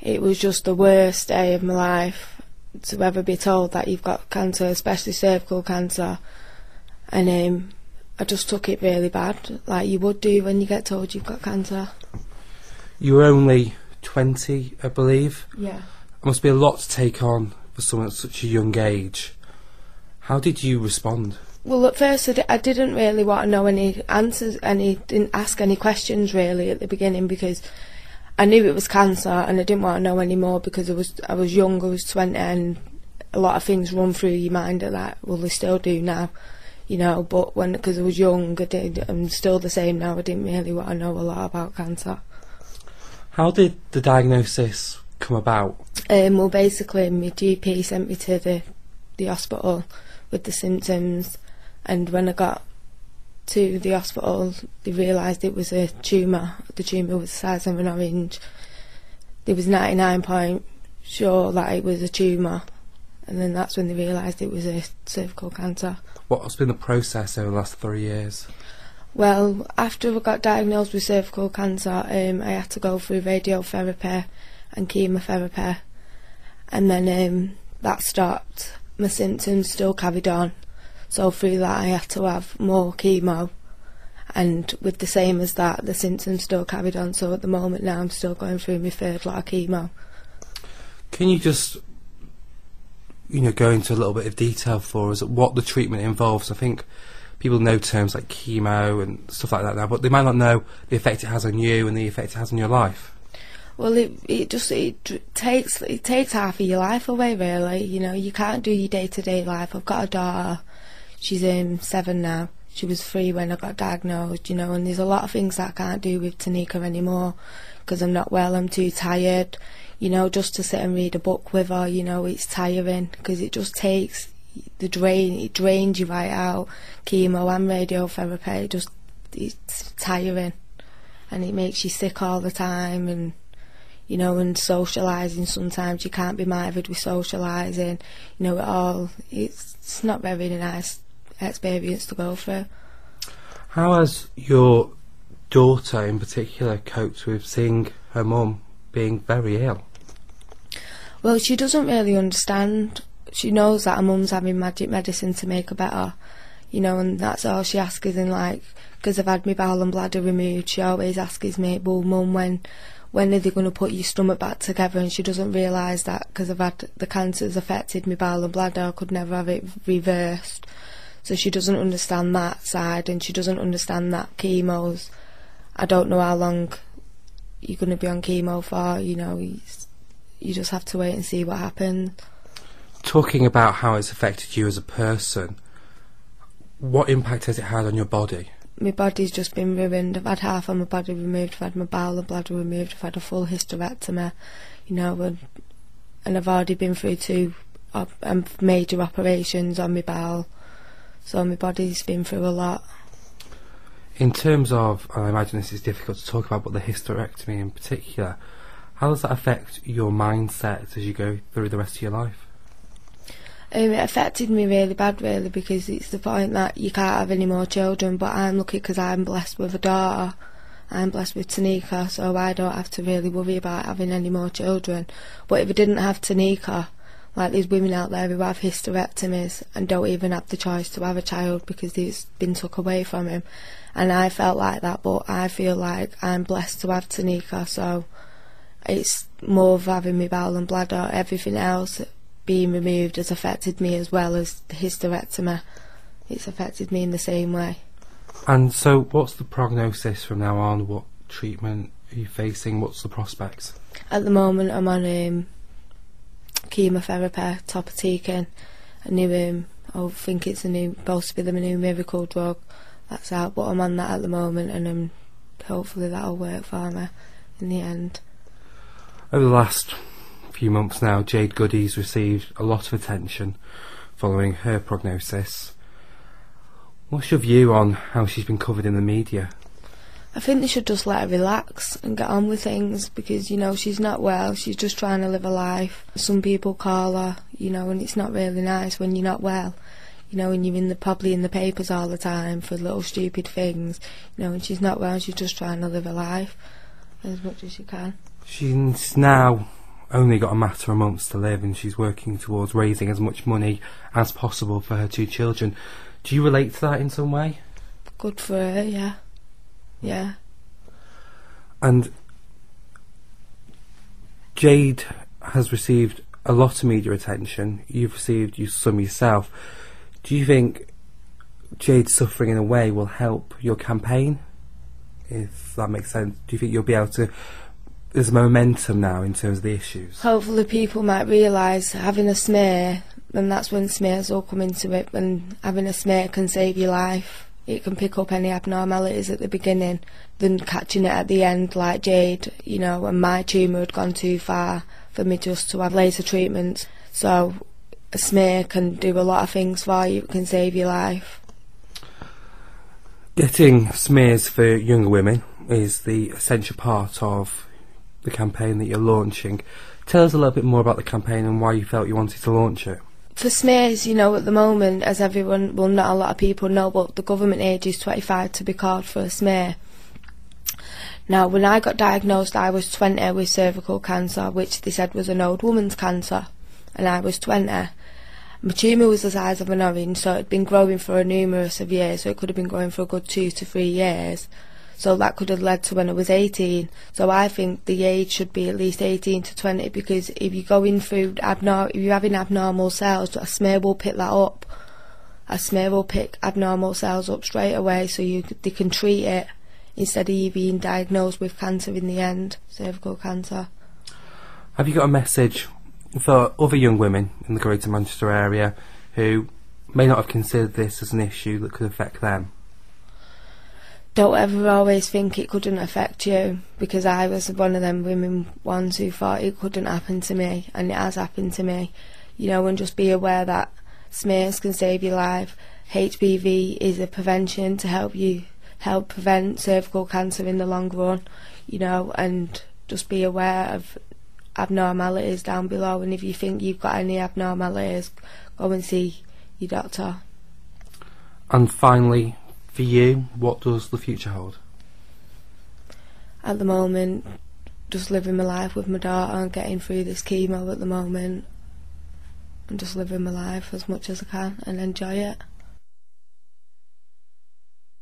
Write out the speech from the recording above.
it was just the worst day of my life to ever be told that you've got cancer, especially cervical cancer. And I just took it really bad, like you would do when you get told you've got cancer. You were only 20, I believe. Yeah. It must be a lot to take on for someone at such a young age. How did you respond? Well, at first I didn't really want to know any answers, and I didn't ask any questions really at the beginning, because I knew it was cancer and I didn't want to know any more, because I was young, I was 20, and a lot of things run through your mind at that. Well, they still do now, you know, but because I was young, I'm still the same now. I didn't really want to know a lot about cancer. How did the diagnosis come about? Well, basically my GP sent me to the hospital with the symptoms, and when I got to the hospital they realised it was a tumour. The tumour was the size of an orange. They was 99% sure that it was a tumour, and then that's when they realised it was a cervical cancer. What's been the process over the last 3 years? Well, after I got diagnosed with cervical cancer, I had to go through radiotherapy and chemotherapy, and then that stopped. My symptoms still carried on, so through that I had to have more chemo, and with the same as that, the symptoms still carried on. So at the moment now I'm still going through my third lot of chemo. Can you just, go into a little bit of detail for us what the treatment involves? I think people know terms like chemo and stuff like that now, but they might not know the effect it has on you and the effect it has on your life. Well, it takes half of your life away, really. You can't do your day-to-day life. I've got a daughter. She's 7 now. She was 3 when I got diagnosed, and there's a lot of things that I can't do with Tanika anymore because I'm not well. I'm too tired, just to sit and read a book with her. It's tiring because it just takes it drains you right out. Chemo and radiotherapy, it's tiring, and it makes you sick all the time. And and socialising, sometimes you can't be minded with socialising. It's not very nice experience to go through. How has your daughter in particular coped with seeing her mum being very ill? Well, she doesn't really understand. She knows that her mum's having magic medicine to make her better, and that's all she asks. Because I've had my bowel and bladder removed, she always asks me, well, Mum, when are they going to put your stomach back together? And she doesn't realise that because I've had the cancer's affected my bowel and bladder, I could never have it reversed. So she doesn't understand that side, and she doesn't understand that chemos, I don't know how long you're going to be on chemo for. You just have to wait and see what happens. Talking about how it's affected you as a person, what impact has it had on your body? My body's just been ruined. I've had half of my body removed. I've had my bowel and bladder removed. I've had a full hysterectomy, and I've already been through 2 major operations on my bowel. So my body's been through a lot. In terms of, I imagine this is difficult to talk about, but the hysterectomy in particular, how does that affect your mindset as you go through the rest of your life? It affected me really bad, really, because it's the point that you can't have any more children, but I'm lucky because I'm blessed with a daughter. I'm blessed with Tanika, so I don't have to really worry about having any more children. But if I didn't have Tanika, like there's women out there who have hysterectomies and don't even have the choice to have a child because it's been took away from him. And I felt like that, but I feel like I'm blessed to have Tanika, so it's more of having my bowel and bladder. Everything else being removed has affected me as well as the hysterectomy. It's affected me in the same way. And so what's the prognosis from now on? What treatment are you facing? What's the prospects? At the moment I'm on chemotherapy, topotecan, a new I think it's supposed to be the new miracle drug that's out, but I'm on that at the moment, and hopefully that'll work for me in the end. Over the last few months now, Jade Goody's received a lot of attention following her prognosis. What's your view on how she's been covered in the media? I think they should just let her relax and get on with things, because she's not well, she's just trying to live a life. Some people call her, and it's not really nice when you're not well, and you're probably in the papers all the time for little stupid things, and she's not well, she's just trying to live a life as much as she can. She's now only got a matter of months to live, and she's working towards raising as much money as possible for her 2 children. Do you relate to that in some way? Good for her, yeah. Yeah. And Jade has received a lot of media attention. You've received some yourself. Do you think Jade's suffering in a way will help your campaign? If that makes sense. Do you think you'll be able to... There's momentum now in terms of the issues? Hopefully people might realise having a smear, and that's when smears will come into it, and having a smear can save your life. It can pick up any abnormalities at the beginning than catching it at the end like Jade, you know, and my tumour had gone too far for me just to have laser treatments. So a smear can do a lot of things for you. It can save your life. Getting smears for younger women is the essential part of the campaign that you're launching. Tell us a little bit more about the campaign and why you felt you wanted to launch it. For smears, you know, at the moment, as everyone, well, not a lot of people know, but the government age is 25 to be called for a smear. Now, when I got diagnosed, I was 20 with cervical cancer, which they said was an old woman's cancer, and I was 20. My tumour was the size of an orange, so it had been growing for a numerous of years, so it could have been growing for a good 2 to 3 years. So that could have led to when I was 18. So I think the age should be at least 18 to 20, because if you're going through if you're having abnormal cells, a smear will pick that up. A smear will pick abnormal cells up straight away, so they can treat it instead of you being diagnosed with cancer in the end, cervical cancer. Have you got a message for other young women in the Greater Manchester area who may not have considered this as an issue that could affect them? Don't ever always think it couldn't affect you, because I was one of them women once who thought it couldn't happen to me, and it has happened to me. You know, and just be aware that smears can save your life. HPV is a prevention to help prevent cervical cancer in the long run, you know, and just be aware of abnormalities down below, and if you think you've got any abnormalities, go and see your doctor. And finally, for you, what does the future hold? At the moment, just living my life with my daughter and getting through this chemo at the moment, and just living my life as much as I can and enjoy it.